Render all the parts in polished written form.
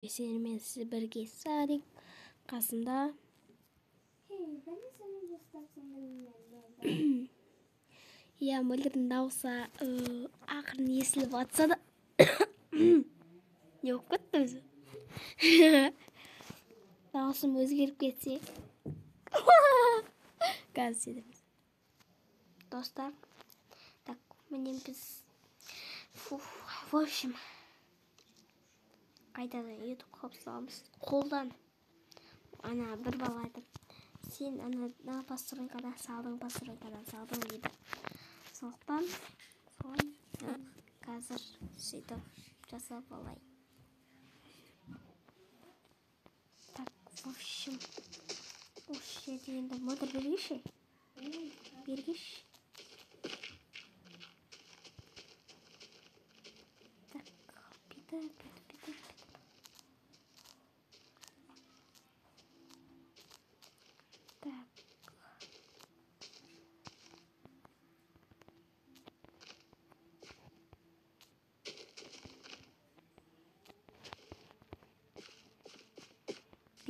Сенімен сіз бірге садик қасында. Иә, мөлдірдің дауысы ақырын естіліп атса да. Не болып кетті өзі? Дауысым өзгеріп кетсе. Қазір седеміз. Достар, так, міне біз в общем қайтадан ютуб қауып саламыз. Қолдан ана бір бала айтып, сен ана постройкадан салдың дейді. Сондықтан қазір сөйтіп жасап алайын. Так, в общем, осы жерде енді мөлдір бергеші. Так, бүйтіп. Так.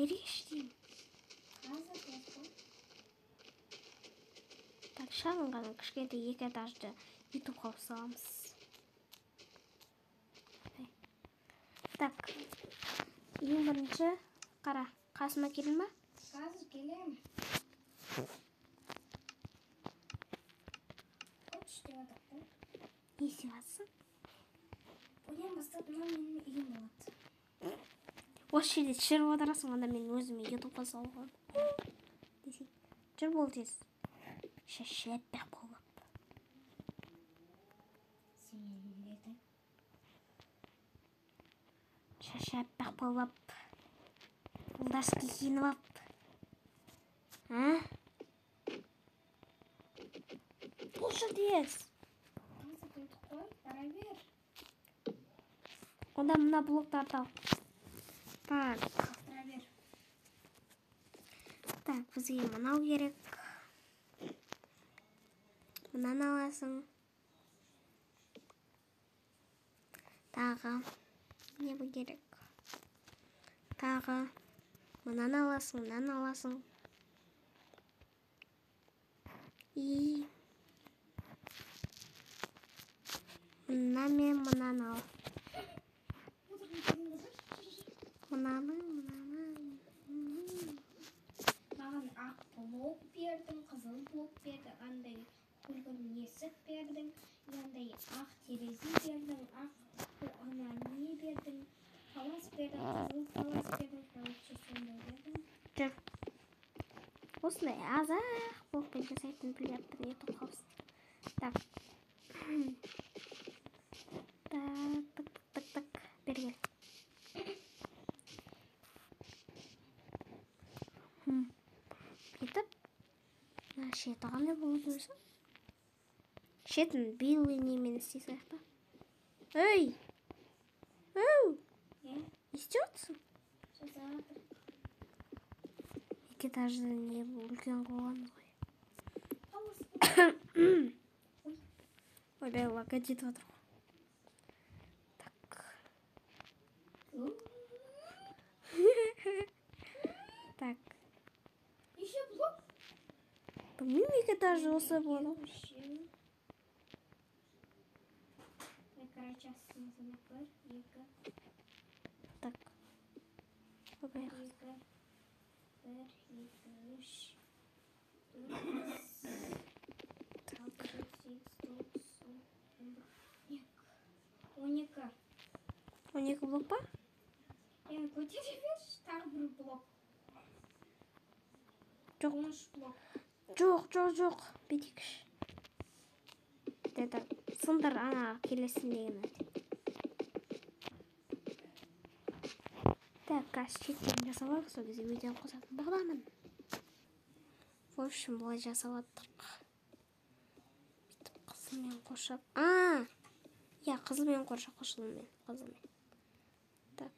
Береш деймін. Так, шағын ғана кішкентай 2 этажды ютуб қауып саламыз. Так, ең бірінші қара, қасыма келін ма? Қазір келем. Не істеватсың? Одан бастап менің үйім болады. Осы жерде жүріп отырасың, онда мен өзіме ютубқа салған. Десек, жүр бол тез. Шашаппақ болып. Шашаппақ болып. Ұлдаски киініп ап. Болшы тез. Онда мына блоктарды ал. Так. Так, бізге мынау керек. Мынаны аласың. Тағы. Не бұл керек? Тағы. Мынаны аласың. И мынаны ал. Мынаны. Маған ақ блок бердің, қызыл блок бердің, андай көлгін несіп бердің, андай ақ терезе бердің, ақ ана не бердің, палас бердің, қызыл палас бердің, короче, сондай бердің. Жүр. Осындай азақ блокпен жасайтын білетін ютуб қауіпсіз. Так. Так. Бергел. Бүйтіп. Шеті қандай болады өзі? Шетін белый немен істейсің ба? Эй! Оу! Не істеотсың? жасап? 2 этажды не үлкен қойғанбыз ғой. Ойбай, лага жетіп отыр ғой. Так. Так. Еще блок? Білмеймін, 2 этажды осы болады. Короче, астымызына бір, екі. Так. Ойбай. Бір, екі, үш. 12 блок па? Енді көтере берші, тағы бір блок. Жоқ. 13 блок. Жоқ. Бетекіш. Деді, сындыр ана келесіндегіні. Так, қазір шеттерін жасалайық, сол кезде видеоны қосатын боламын. В общем, бұлай жасап аттық. Бүйтіп қызылмен қоршап. Я қызылмен қоршап қошылымен. Қызылмен. Так.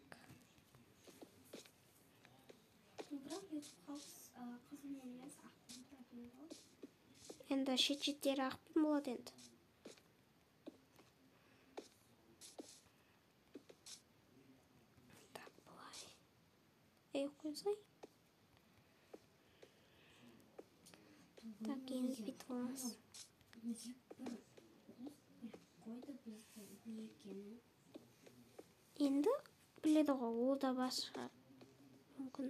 Бірақ ютуб қызылмен емес ақпен тұратын болады. Енді шет-шеттері ақпен болады енді. Так, бұлай. жасай. Так, енді бүйтіп аламыз. Қойды біздің не екенін. Енді біледі ғой, ол да басқа мүмкін.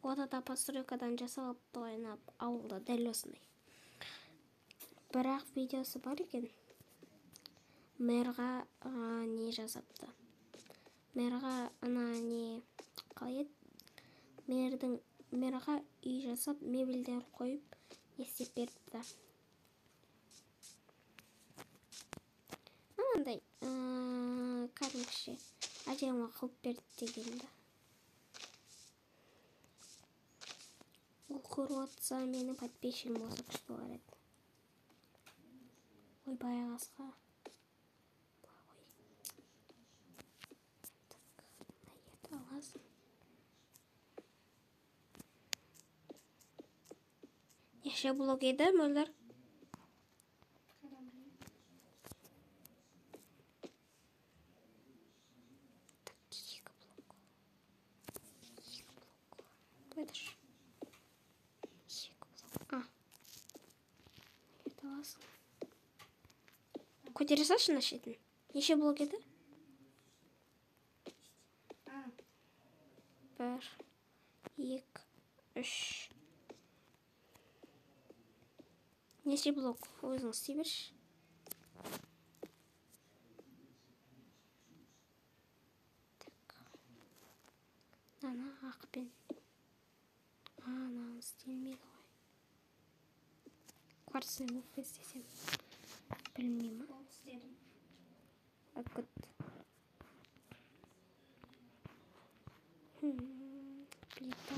Ода да постройкадан жасалыпты ғой, ауылда дәл осындай. Бірақ видеосы бар екен. Мэрға не жасапты. Мэрға не қалай еді? Мэрға үй жасап, мебельдер қойып, естеп беріпті. Анандай кәдімгіше әдемі қылып берді дегенді. Ол көріп отырса, менің подписчигім болса күшті болар еді. Ойбай ағасқа. Так, аласың. Неше блок еді, мөлдір? Выдашь. Это вас. Көтере салшы мына шетін. Неше блок еді? 1, 2, 3. Неше блок? Өзің істей берші. Так. Ана ақпен. Ананы істелмейді ғой. Кварцный блок істесем. Білмеймін. Ол істедім. Акыт. Плита.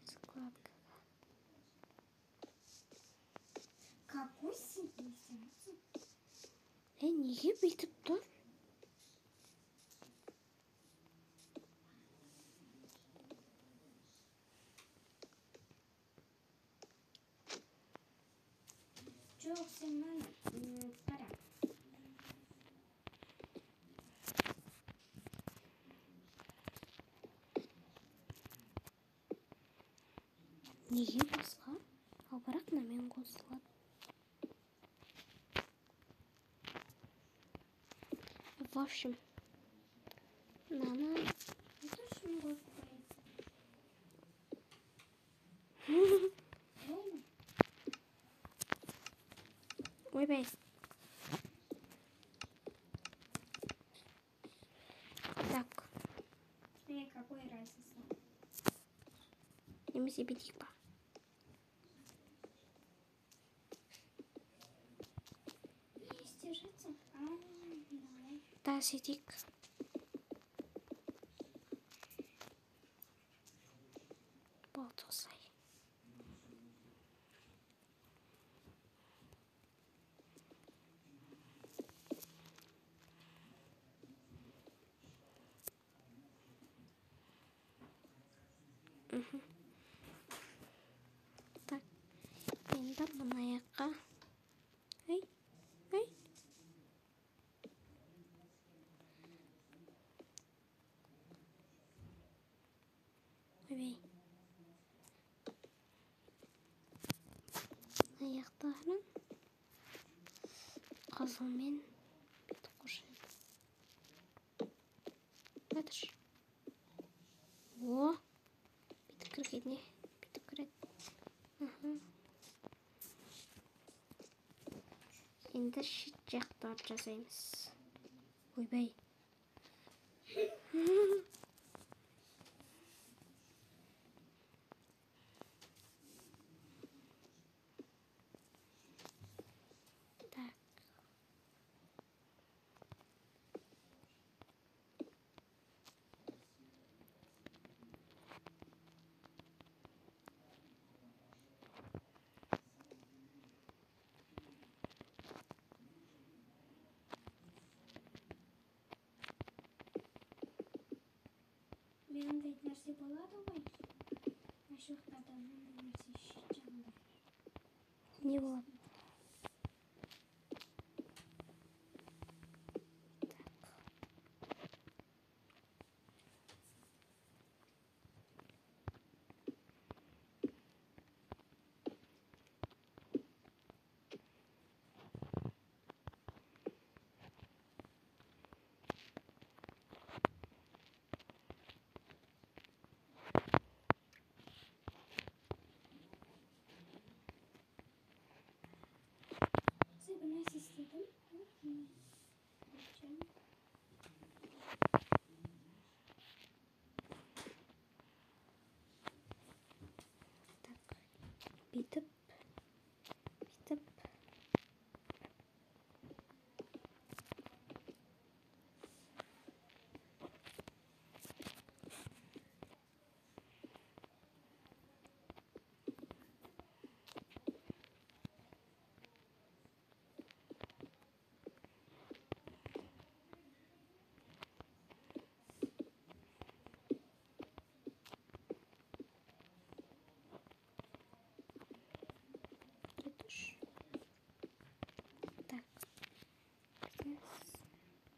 Складка. Какой сидел? Неге бүйтіп тұр? Жоқ, сенен қара. Неге басқа? Ал бірақ намен қосылады. В общем, нана. Точно вот Ойбай. Так. какой разница? Немесе бетейік па. Есть держится? Давай. Да, сетейік. Болды осылай. Так, енді мына жаққа. Ай. Ойбай. Аяқтарын қызылмен бүйтіп қошайды. Бәдір. О, бүйтіп кіргенне. Бүйтіп кіреді. Енді шет жақтар жасаймыз. Ойбай. Менде нәрсе болады ғой. Ашықтардан нәрсе шет жағында. Не болады? Бүйтіп.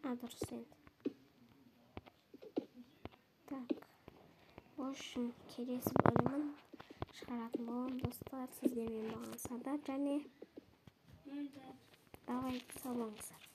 Так. Дұрыс енді. Так. В общем, келесі бөлімін шығаратын боламын, достар. Сіздермен болған Сардар және давай сау болыңыздар.